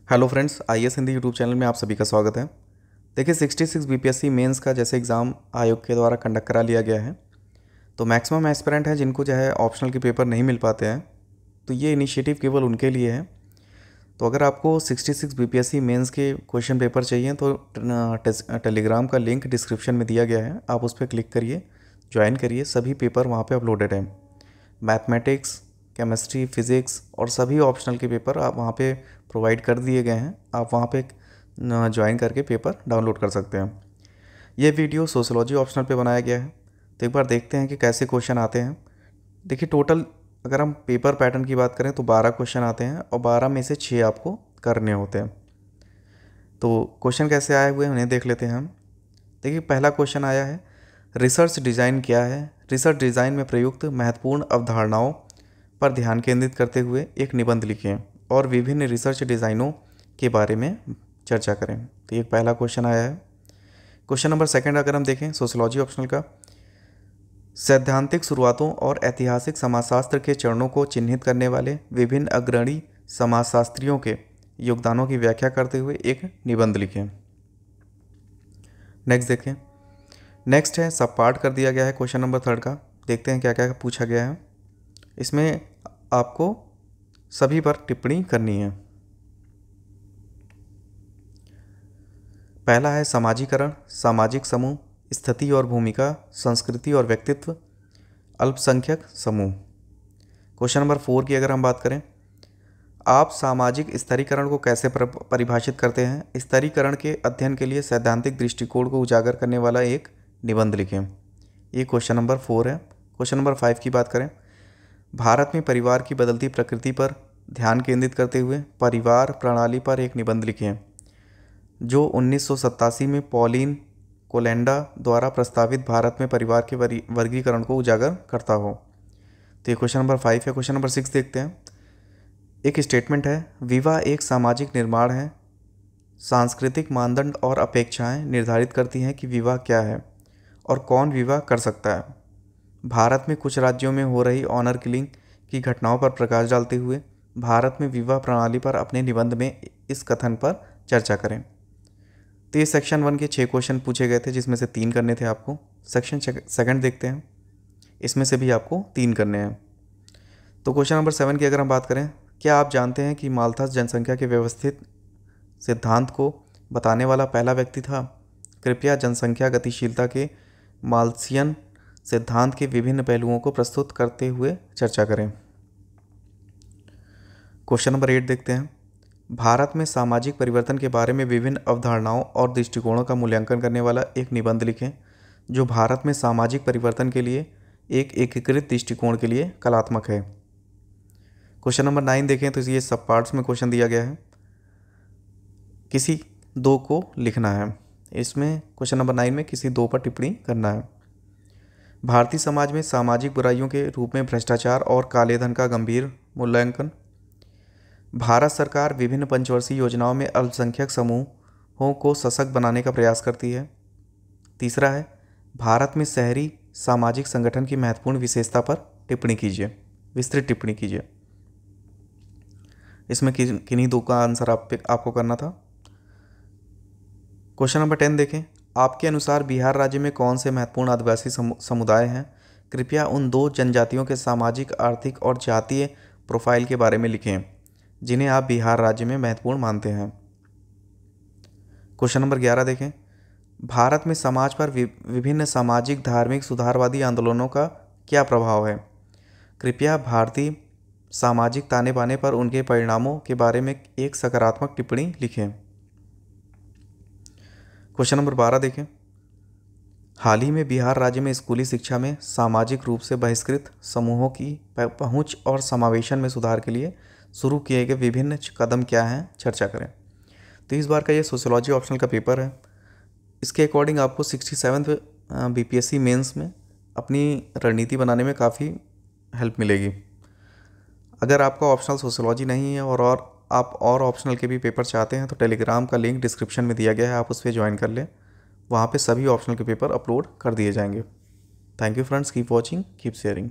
Hello friends, IAS Hindi YouTube channel में आप सभी का स्वागत है। देखिए 66 बीपीएससी मेंस का जैसे एग्ज़ाम आयोग के द्वारा कंडक्ट करा लिया गया है, तो मैक्सिमम एस्पिरेंट हैं जिनको जो है ऑप्शनल के पेपर नहीं मिल पाते हैं, तो ये इनिशिएटिव केवल उनके लिए है। तो अगर आपको 66 बीपीएससी मेंस के क्वेश्चन पेपर चाहिए तो टेलीग्राम का लिंक डिस्क्रिप्शन में दिया गया है, आप उस पर क्लिक करिए, ज्वाइन करिए। सभी पेपर वहाँ पर अपलोडेड हैं। मैथमेटिक्स, केमिस्ट्री, फिज़िक्स और सभी ऑप्शनल के पेपर आप वहाँ पे प्रोवाइड कर दिए गए हैं। आप वहाँ पे ज्वाइन करके पेपर डाउनलोड कर सकते हैं। ये वीडियो सोशियोलॉजी ऑप्शनल पे बनाया गया है, तो एक बार देखते हैं कि कैसे क्वेश्चन आते हैं। देखिए टोटल अगर हम पेपर पैटर्न की बात करें तो 12 क्वेश्चन आते हैं और 12 में से 6 आपको करने होते हैं। तो क्वेश्चन कैसे आए हुए हैं उन्हें देख लेते हैं हम। देखिए पहला क्वेश्चन आया है, रिसर्च डिज़ाइन क्या है? रिसर्च डिज़ाइन में प्रयुक्त महत्वपूर्ण अवधारणाओं पर ध्यान केंद्रित करते हुए एक निबंध लिखें और विभिन्न रिसर्च डिज़ाइनों के बारे में चर्चा करें। तो ये पहला क्वेश्चन आया है। क्वेश्चन नंबर सेकंड अगर हम देखें सोशियोलॉजी ऑप्शनल का, सैद्धांतिक शुरुआतों और ऐतिहासिक समाजशास्त्र के चरणों को चिन्हित करने वाले विभिन्न अग्रणी समाजशास्त्रियों के योगदानों की व्याख्या करते हुए एक निबंध लिखें। नेक्स्ट देखें, नेक्स्ट है सब पार्ट कर दिया गया है क्वेश्चन नंबर थर्ड का। देखते हैं क्या क्या पूछा गया है। इसमें आपको सभी पर टिप्पणी करनी है। पहला है समाजीकरण, सामाजिक समूह, स्थिति और भूमिका, संस्कृति और व्यक्तित्व, अल्पसंख्यक समूह। क्वेश्चन नंबर 4 की अगर हम बात करें, आप सामाजिक स्तरीकरण को कैसे परिभाषित करते हैं? स्तरीकरण के अध्ययन के लिए सैद्धांतिक दृष्टिकोण को उजागर करने वाला एक निबंध लिखें। ये क्वेश्चन नंबर 4 है। क्वेश्चन नंबर 5 की बात करें, भारत में परिवार की बदलती प्रकृति पर ध्यान केंद्रित करते हुए परिवार प्रणाली पर एक निबंध लिखें जो 1987 में पॉलिन कोलेंडा द्वारा प्रस्तावित भारत में परिवार के वर्गीकरण को उजागर करता हो। तो ये क्वेश्चन नंबर 5 है। क्वेश्चन नंबर 6 देखते हैं। एक स्टेटमेंट है, विवाह एक सामाजिक निर्माण है। सांस्कृतिक मानदंड और अपेक्षाएं निर्धारित करती हैं कि विवाह क्या है और कौन विवाह कर सकता है। भारत में कुछ राज्यों में हो रही ऑनर किलिंग की घटनाओं पर प्रकाश डालते हुए भारत में विवाह प्रणाली पर अपने निबंध में इस कथन पर चर्चा करें। तो ये सेक्शन 1 के 6 क्वेश्चन पूछे गए थे जिसमें से 3 करने थे आपको। सेक्शन सेकंड देखते हैं, इसमें से भी आपको 3 करने हैं। तो क्वेश्चन नंबर 7 की अगर हम बात करें, क्या आप जानते हैं कि माल्थस जनसंख्या के व्यवस्थित सिद्धांत को बताने वाला पहला व्यक्ति था? कृपया जनसंख्या गतिशीलता के माल्थियन सिद्धांत के विभिन्न पहलुओं को प्रस्तुत करते हुए चर्चा करें। क्वेश्चन नंबर 8 देखते हैं। भारत में सामाजिक परिवर्तन के बारे में विभिन्न अवधारणाओं और दृष्टिकोणों का मूल्यांकन करने वाला एक निबंध लिखें जो भारत में सामाजिक परिवर्तन के लिए एक एकीकृत दृष्टिकोण के लिए कलात्मक है। क्वेश्चन नंबर 9 देखें तो ये सब पार्ट्स में क्वेश्चन दिया गया है, किसी 2 को लिखना है। इसमें क्वेश्चन नंबर 9 में किसी 2 पर टिप्पणी करना है। भारतीय समाज में सामाजिक बुराइयों के रूप में भ्रष्टाचार और काले धन का गंभीर मूल्यांकन। भारत सरकार विभिन्न पंचवर्षीय योजनाओं में अल्पसंख्यक समूहों को सशक्त बनाने का प्रयास करती है। तीसरा है, भारत में शहरी सामाजिक संगठन की महत्वपूर्ण विशेषता पर टिप्पणी कीजिए, विस्तृत टिप्पणी कीजिए। इसमें किन्हीं 2 का आंसर आपको करना था। क्वेश्चन नंबर 10 देखें, आपके अनुसार बिहार राज्य में कौन से महत्वपूर्ण आदिवासी समुदाय हैं? कृपया उन 2 जनजातियों के सामाजिक, आर्थिक और जातीय प्रोफाइल के बारे में लिखें जिन्हें आप बिहार राज्य में महत्वपूर्ण मानते हैं। क्वेश्चन नंबर 11 देखें, भारत में समाज पर विभिन्न सामाजिक धार्मिक सुधारवादी आंदोलनों का क्या प्रभाव है? कृपया भारतीय सामाजिक ताने बाने पर उनके परिणामों के बारे में एक सकारात्मक टिप्पणी लिखें। क्वेश्चन नंबर 12 देखें, हाल ही में बिहार राज्य में स्कूली शिक्षा में सामाजिक रूप से बहिष्कृत समूहों की पहुंच और समावेशन में सुधार के लिए शुरू किए गए विभिन्न कदम क्या हैं? चर्चा करें। तो इस बार का ये सोशियोलॉजी ऑप्शनल का पेपर है। इसके अकॉर्डिंग आपको 67 बीपीएससी मेंस में अपनी रणनीति बनाने में काफ़ी हेल्प मिलेगी। अगर आपका ऑप्शनल सोशियोलॉजी नहीं है और आप और ऑप्शनल के भी पेपर चाहते हैं तो टेलीग्राम का लिंक डिस्क्रिप्शन में दिया गया है, आप उस पर ज्वाइन कर लें। वहाँ पे सभी ऑप्शनल के पेपर अपलोड कर दिए जाएंगे। Thank you friends, keep watching, keep sharing.